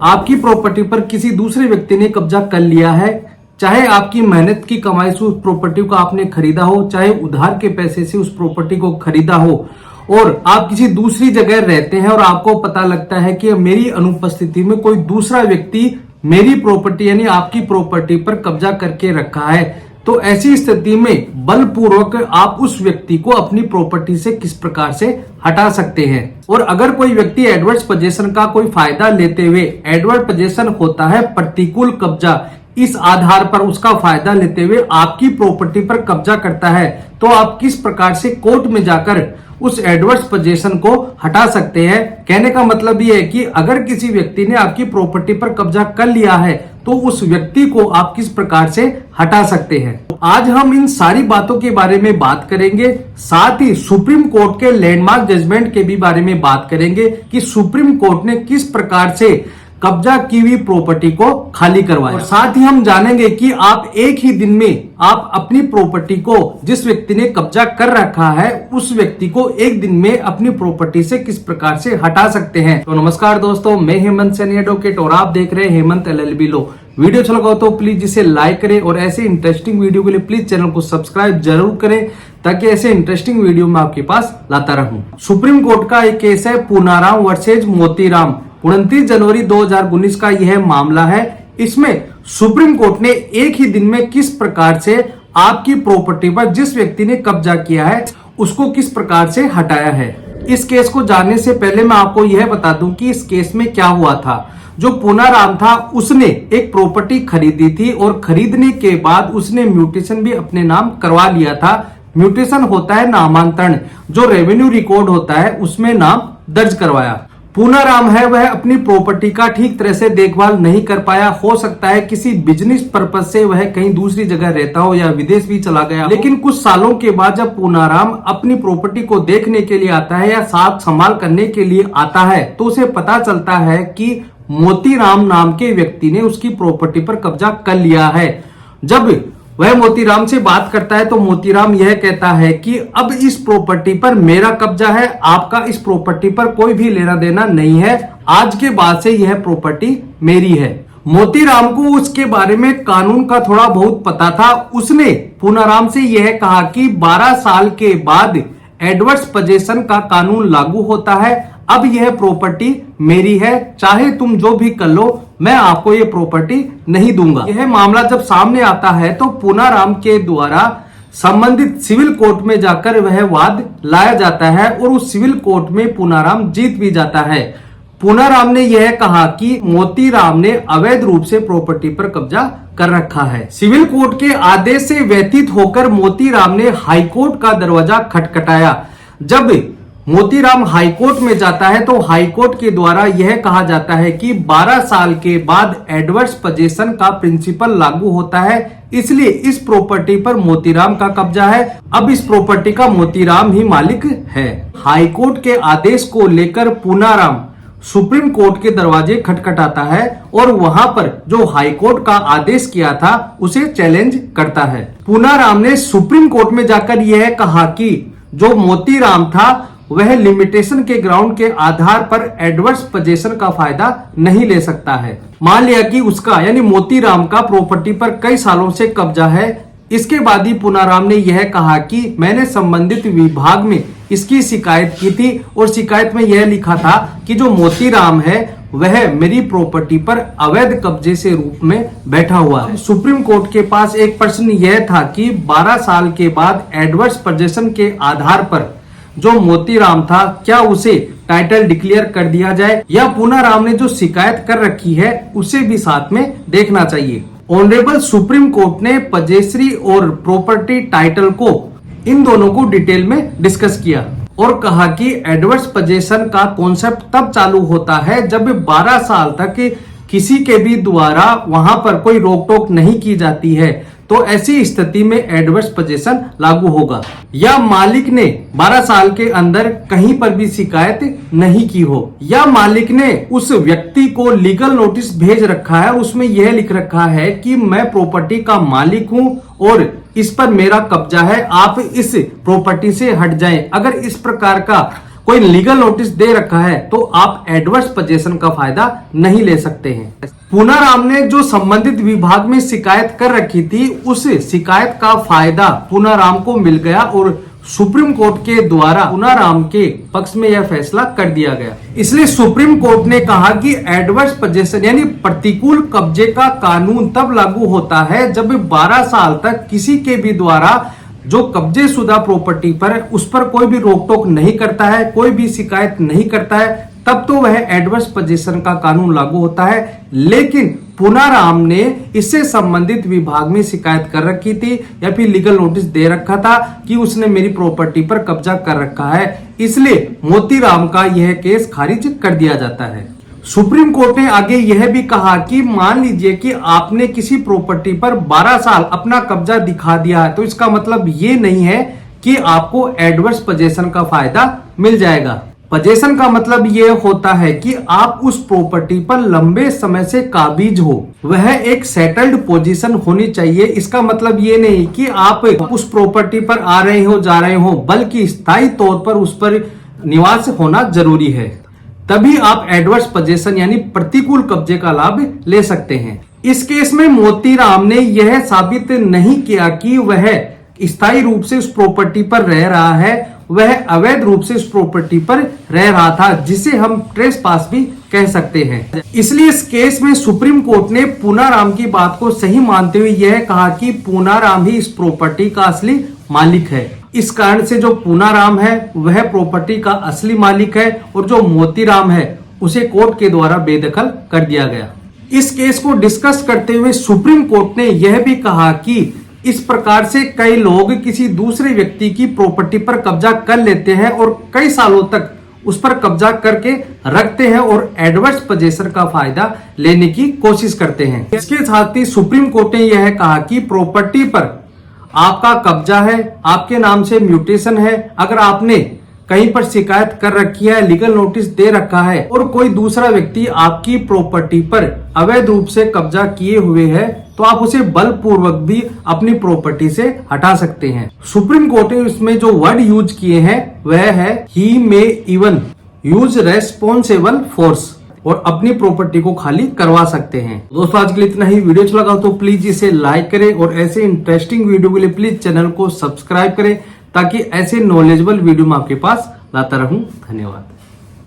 आपकी प्रॉपर्टी पर किसी दूसरे व्यक्ति ने कब्जा कर लिया है, चाहे आपकी मेहनत की कमाई से उस प्रॉपर्टी को आपने खरीदा हो, चाहे उधार के पैसे से उस प्रॉपर्टी को खरीदा हो, और आप किसी दूसरी जगह रहते हैं और आपको पता लगता है कि मेरी अनुपस्थिति में कोई दूसरा व्यक्ति मेरी प्रॉपर्टी यानी आपकी प्रॉपर्टी पर कब्जा करके रखा है, तो ऐसी स्थिति में बलपूर्वक आप उस व्यक्ति को अपनी प्रॉपर्टी से किस प्रकार से हटा सकते हैं। और अगर कोई व्यक्ति एडवर्स पोजीशन का कोई फायदा लेते हुए, एडवर्स पोजीशन होता है प्रतिकूल कब्जा, इस आधार पर उसका फायदा लेते हुए आपकी प्रॉपर्टी पर कब्जा करता है, तो आप किस प्रकार से कोर्ट में जाकर उस एडवर्स पोजीशन को हटा सकते हैं। कहने का मतलब ये है कि अगर किसी व्यक्ति ने आपकी प्रॉपर्टी पर कब्जा कर लिया है तो उस व्यक्ति को आप किस प्रकार से हटा सकते हैं। आज हम इन सारी बातों के बारे में बात करेंगे, साथ ही सुप्रीम कोर्ट के लैंडमार्क जजमेंट के भी बारे में बात करेंगे कि सुप्रीम कोर्ट ने किस प्रकार से कब्जा की हुई प्रॉपर्टी को खाली करवाया। और साथ ही हम जानेंगे कि आप एक ही दिन में आप अपनी प्रॉपर्टी को, जिस व्यक्ति ने कब्जा कर रखा है उस व्यक्ति को एक दिन में अपनी प्रॉपर्टी से किस प्रकार से हटा सकते हैं। तो नमस्कार दोस्तों, मैं हेमंत सैनी एडवोकेट और आप देख रहे हैं हेमंत LLB लॉ। वीडियो अच्छा लगा तो प्लीज इसे लाइक करें और ऐसे इंटरेस्टिंग वीडियो के लिए प्लीज चैनल को सब्सक्राइब जरूर करें, ताकि ऐसे इंटरेस्टिंग वीडियो मैं आपके पास लाता रहूं। सुप्रीम कोर्ट का एक केस है पूनाराम वर्सेज मोतीराम, 29 जनवरी 2019 का यह मामला है। इसमें सुप्रीम कोर्ट ने एक ही दिन में किस प्रकार से आपकी प्रॉपर्टी पर जिस व्यक्ति ने कब्जा किया है उसको किस प्रकार से हटाया है। इस केस को जानने से पहले मैं आपको यह बता दूं कि इस केस में क्या हुआ था। जो पूनाराम था उसने एक प्रॉपर्टी खरीदी थी और खरीदने के बाद उसने म्यूटेशन भी अपने नाम करवा लिया था। म्यूटेशन होता है नामांतरण, जो रेवेन्यू रिकॉर्ड होता है उसमें नाम दर्ज करवाया। पूनाराम है वह अपनी प्रॉपर्टी का ठीक तरह से देखभाल नहीं कर पाया। हो सकता है किसी बिजनेस पर्पज से वह कहीं दूसरी जगह रहता हो या विदेश भी चला गया, लेकिन कुछ सालों के बाद जब पूनाराम अपनी प्रॉपर्टी को देखने के लिए आता है या साथ संभाल करने के लिए आता है तो उसे पता चलता है कि मोतीराम नाम के व्यक्ति ने उसकी प्रॉपर्टी पर कब्जा कर लिया है। जब वह मोतीराम से बात करता है तो मोतीराम यह कहता है कि अब इस प्रॉपर्टी पर मेरा कब्जा है, आपका इस प्रॉपर्टी पर कोई भी लेना देना नहीं है, आज के बाद से यह प्रॉपर्टी मेरी है। मोतीराम को उसके बारे में कानून का थोड़ा बहुत पता था। उसने पूनाराम से यह कहा कि 12 साल के बाद एडवर्स पोजीशन का कानून लागू होता है, अब यह प्रॉपर्टी मेरी है, चाहे तुम जो भी कर लो, मैं आपको ये प्रॉपर्टी नहीं दूंगा। यह मामला जब सामने आता है तो पूनाराम के द्वारा संबंधित सिविल कोर्ट में जाकर वह वाद लाया जाता है और उस सिविल कोर्ट में पूनाराम जीत भी जाता है। पूनाराम ने यह कहा कि मोतीराम ने अवैध रूप से प्रॉपर्टी पर कब्जा कर रखा है। सिविल कोर्ट के आदेश से व्यथित होकर मोतीराम ने हाईकोर्ट का दरवाजा खटखटाया। जब मोतीराम हाईकोर्ट में जाता है तो हाईकोर्ट के द्वारा यह कहा जाता है कि 12 साल के बाद एडवर्स पोजीशन का प्रिंसिपल लागू होता है, इसलिए इस प्रॉपर्टी पर मोतीराम का कब्जा है, अब इस प्रॉपर्टी का मोतीराम ही मालिक है। हाईकोर्ट के आदेश को लेकर पूनाराम सुप्रीम कोर्ट के दरवाजे खटखटाता है और वहां पर जो हाईकोर्ट का आदेश किया था उसे चैलेंज करता है। पूनाराम ने सुप्रीम कोर्ट में जाकर यह कहा कि जो मोतीराम था वह लिमिटेशन के ग्राउंड के आधार पर एडवर्स पोजीशन का फायदा नहीं ले सकता है। मान लिया कि उसका यानी मोतीराम का प्रॉपर्टी पर कई सालों से कब्जा है। इसके बाद ही पूनाराम ने यह कहा कि मैंने संबंधित विभाग में इसकी शिकायत की थी और शिकायत में यह लिखा था कि जो मोतीराम है वह मेरी प्रॉपर्टी पर अवैध कब्जे से रूप में बैठा हुआ है। सुप्रीम कोर्ट के पास एक प्रश्न यह था कि 12 साल के बाद एडवर्स पोजीशन के आधार पर जो मोतीराम था क्या उसे टाइटल डिक्लेयर कर दिया जाए या पूनाराम ने जो शिकायत कर रखी है उसे भी साथ में देखना चाहिए। ऑनरेबल सुप्रीम कोर्ट ने पजेसरी और प्रॉपर्टी टाइटल को इन दोनों को डिटेल में डिस्कस किया और कहा कि एडवर्स पोजीशन का कॉन्सेप्ट तब चालू होता है जब 12 साल तक किसी के भी द्वारा वहां पर कोई रोक टोक नहीं की जाती है, तो ऐसी स्थिति में एडवर्स पोजीशन लागू होगा या मालिक ने 12 साल के अंदर कहीं पर भी शिकायत नहीं की हो या मालिक ने उस व्यक्ति को लीगल नोटिस भेज रखा है, उसमें यह लिख रखा है कि मैं प्रॉपर्टी का मालिक हूं और इस पर मेरा कब्जा है, आप इस प्रॉपर्टी से हट जाएं। अगर इस प्रकार का कोई लीगल नोटिस दे रखा है तो आप एडवर्स पोजीशन का फायदा नहीं ले सकते हैं। पूनाराम ने जो संबंधित विभाग में शिकायत कर रखी थी, उस शिकायत का फायदा पूनाराम को मिल गया और सुप्रीम कोर्ट के द्वारा पूनाराम के पक्ष में यह फैसला कर दिया गया। इसलिए सुप्रीम कोर्ट ने कहा कि एडवर्स पोजीशन यानी प्रतिकूल कब्जे का कानून तब लागू होता है जब 12 साल तक किसी के भी द्वारा जो कब्जे शुदा प्रॉपर्टी पर उस पर कोई भी रोक टोक नहीं करता है, कोई भी शिकायत नहीं करता है, तब तो वह एडवर्स पोजीशन का कानून लागू होता है। लेकिन पूनाराम ने इससे संबंधित विभाग में शिकायत कर रखी थी या फिर लीगल नोटिस दे रखा था कि उसने मेरी प्रॉपर्टी पर कब्जा कर रखा है, इसलिए मोतीराम का यह केस खारिज कर दिया जाता है। सुप्रीम कोर्ट ने आगे यह भी कहा कि मान लीजिए कि आपने किसी प्रॉपर्टी पर 12 साल अपना कब्जा दिखा दिया है, तो इसका मतलब ये नहीं है कि आपको एडवर्स पोजीशन का फायदा मिल जाएगा। पोजीशन का मतलब ये होता है कि आप उस प्रॉपर्टी पर लंबे समय से काबिज हो, वह एक सेटल्ड पोजीशन होनी चाहिए। इसका मतलब ये नहीं कि आप उस प्रॉपर्टी पर आ रहे हो जा रहे हो, बल्कि स्थायी तौर पर उस पर निवास होना जरूरी है, तभी आप एडवर्स पोजीशन यानी प्रतिकूल कब्जे का लाभ ले सकते हैं। इस केस में मोतीराम ने यह साबित नहीं किया कि वह स्थायी रूप से उस प्रॉपर्टी पर रह रहा है, वह अवैध रूप से उस प्रॉपर्टी पर रह रहा था, जिसे हम ट्रेसपास भी कह सकते हैं। इसलिए इस केस में सुप्रीम कोर्ट ने पूनाराम की बात को सही मानते हुए यह कहा कि पूनाराम ही इस प्रॉपर्टी का असली मालिक है। इस कारण से जो पूनाराम है वह प्रॉपर्टी का असली मालिक है और जो मोतीराम है उसे कोर्ट के द्वारा बेदखल कर दिया गया। इस केस को डिस्कस करते हुए सुप्रीम कोर्ट ने यह भी कहा कि इस प्रकार से कई लोग किसी दूसरे व्यक्ति की प्रॉपर्टी पर कब्जा कर लेते हैं और कई सालों तक उस पर कब्जा करके रखते हैं और एडवर्स पोजीशन का फायदा लेने की कोशिश करते हैं। इसके साथ ही सुप्रीम कोर्ट ने यह कहा कि प्रॉपर्टी पर आपका कब्जा है, आपके नाम से म्यूटेशन है, अगर आपने कहीं पर शिकायत कर रखी है, लीगल नोटिस दे रखा है और कोई दूसरा व्यक्ति आपकी प्रॉपर्टी पर अवैध रूप से कब्जा किए हुए है, तो आप उसे बलपूर्वक भी अपनी प्रॉपर्टी से हटा सकते हैं। सुप्रीम कोर्ट ने इसमें जो वर्ड यूज किए हैं वह है he may even use responsible force, और अपनी प्रॉपर्टी को खाली करवा सकते हैं। दोस्तों आज के लिए इतना ही। वीडियो अच्छा लगा तो प्लीज इसे लाइक करें और ऐसे इंटरेस्टिंग वीडियो के लिए प्लीज चैनल को सब्सक्राइब करें, ताकि ऐसे नॉलेजेबल वीडियो मैं आपके पास लाता रहूं। धन्यवाद।